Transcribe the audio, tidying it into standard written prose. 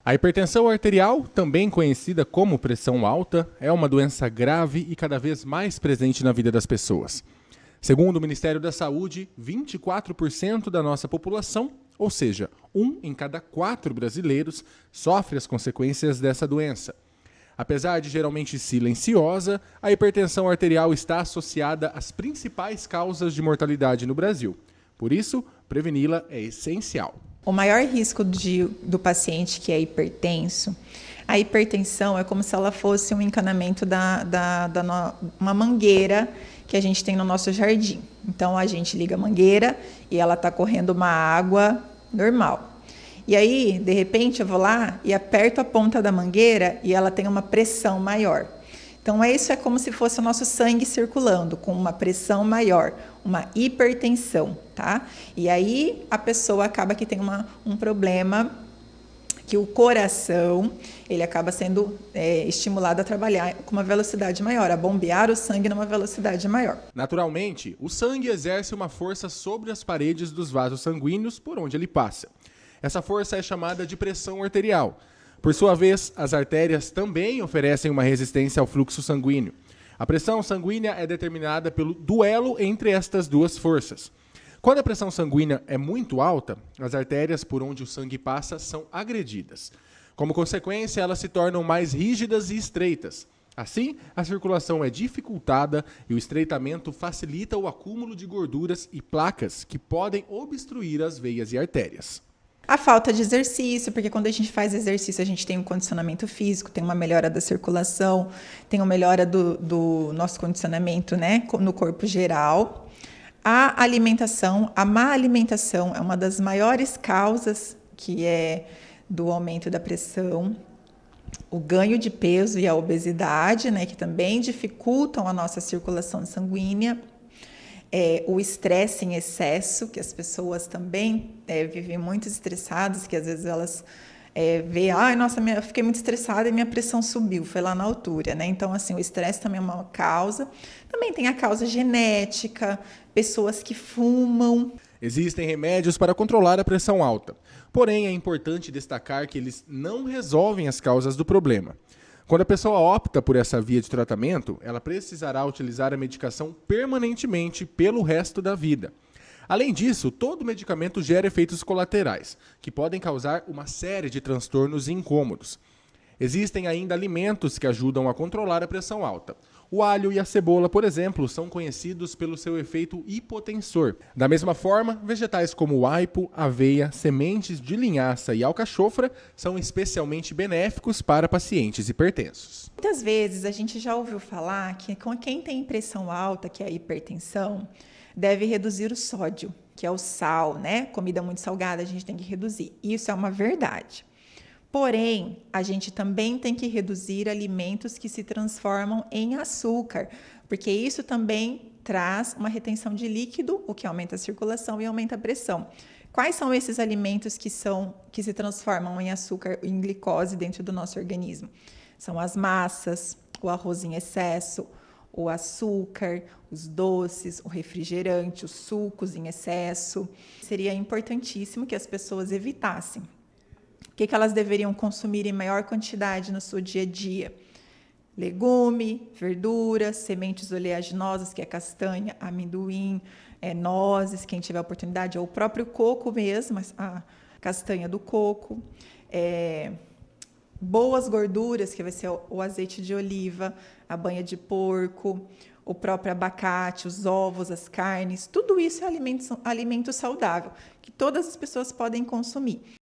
A hipertensão arterial, também conhecida como pressão alta, é uma doença grave e cada vez mais presente na vida das pessoas. Segundo o Ministério da Saúde, 24% da nossa população, ou seja, 1 em cada 4 brasileiros, sofre as consequências dessa doença. Apesar de geralmente silenciosa, a hipertensão arterial está associada às principais causas de mortalidade no Brasil. Por isso, preveni-la é essencial. O maior risco do paciente que é hipertenso, a hipertensão é como se ela fosse um encanamento uma mangueira que a gente tem no nosso jardim. Então, a gente liga a mangueira e ela está correndo uma água normal. E aí, de repente, eu vou lá e aperto a ponta da mangueira e ela tem uma pressão maior. Então, isso é como se fosse o nosso sangue circulando, com uma pressão maior, uma hipertensão, tá? E aí, a pessoa acaba que tem um problema, que o coração, ele acaba sendo estimulado a trabalhar com uma velocidade maior, a bombear o sangue numa velocidade maior. Naturalmente, o sangue exerce uma força sobre as paredes dos vasos sanguíneos por onde ele passa. Essa força é chamada de pressão arterial. Por sua vez, as artérias também oferecem uma resistência ao fluxo sanguíneo. A pressão sanguínea é determinada pelo duelo entre estas duas forças. Quando a pressão sanguínea é muito alta, as artérias por onde o sangue passa são agredidas. Como consequência, elas se tornam mais rígidas e estreitas. Assim, a circulação é dificultada e o estreitamento facilita o acúmulo de gorduras e placas que podem obstruir as veias e artérias. A falta de exercício, porque quando a gente faz exercício, a gente tem um condicionamento físico, tem uma melhora da circulação, tem uma melhora do nosso condicionamento, né, no corpo geral. A alimentação, a má alimentação é uma das maiores causas do aumento da pressão. O ganho de peso e a obesidade, né, que também dificultam a nossa circulação sanguínea. O estresse em excesso, que as pessoas também vivem muito estressadas, que às vezes elas veem, nossa, eu fiquei muito estressada e minha pressão subiu, foi lá na altura, né? Então, assim, o estresse também é uma causa. Também tem a causa genética, pessoas que fumam. Existem remédios para controlar a pressão alta, porém é importante destacar que eles não resolvem as causas do problema. Quando a pessoa opta por essa via de tratamento, ela precisará utilizar a medicação permanentemente pelo resto da vida. Além disso, todo medicamento gera efeitos colaterais, que podem causar uma série de transtornos e incômodos. Existem ainda alimentos que ajudam a controlar a pressão alta. O alho e a cebola, por exemplo, são conhecidos pelo seu efeito hipotensor. Da mesma forma, vegetais como o aipo, aveia, sementes de linhaça e alcachofra são especialmente benéficos para pacientes hipertensos. Muitas vezes a gente já ouviu falar que quem tem pressão alta, que é a hipertensão, deve reduzir o sódio, que é o sal, né? Comida muito salgada a gente tem que reduzir. Isso é uma verdade. Porém, a gente também tem que reduzir alimentos que se transformam em açúcar, porque isso também traz uma retenção de líquido, o que aumenta a circulação e aumenta a pressão. Quais são esses alimentos que se transformam em açúcar, em glicose dentro do nosso organismo? São as massas, o arroz em excesso, o açúcar, os doces, o refrigerante, os sucos em excesso. Seria importantíssimo que as pessoas evitassem. O que elas deveriam consumir em maior quantidade no seu dia a dia? Legume, verduras, sementes oleaginosas, que é castanha, amendoim, nozes, quem tiver oportunidade, ou o próprio coco mesmo, a castanha do coco. Boas gorduras, que vai ser o azeite de oliva, a banha de porco, o próprio abacate, os ovos, as carnes. Tudo isso é alimento saudável, que todas as pessoas podem consumir.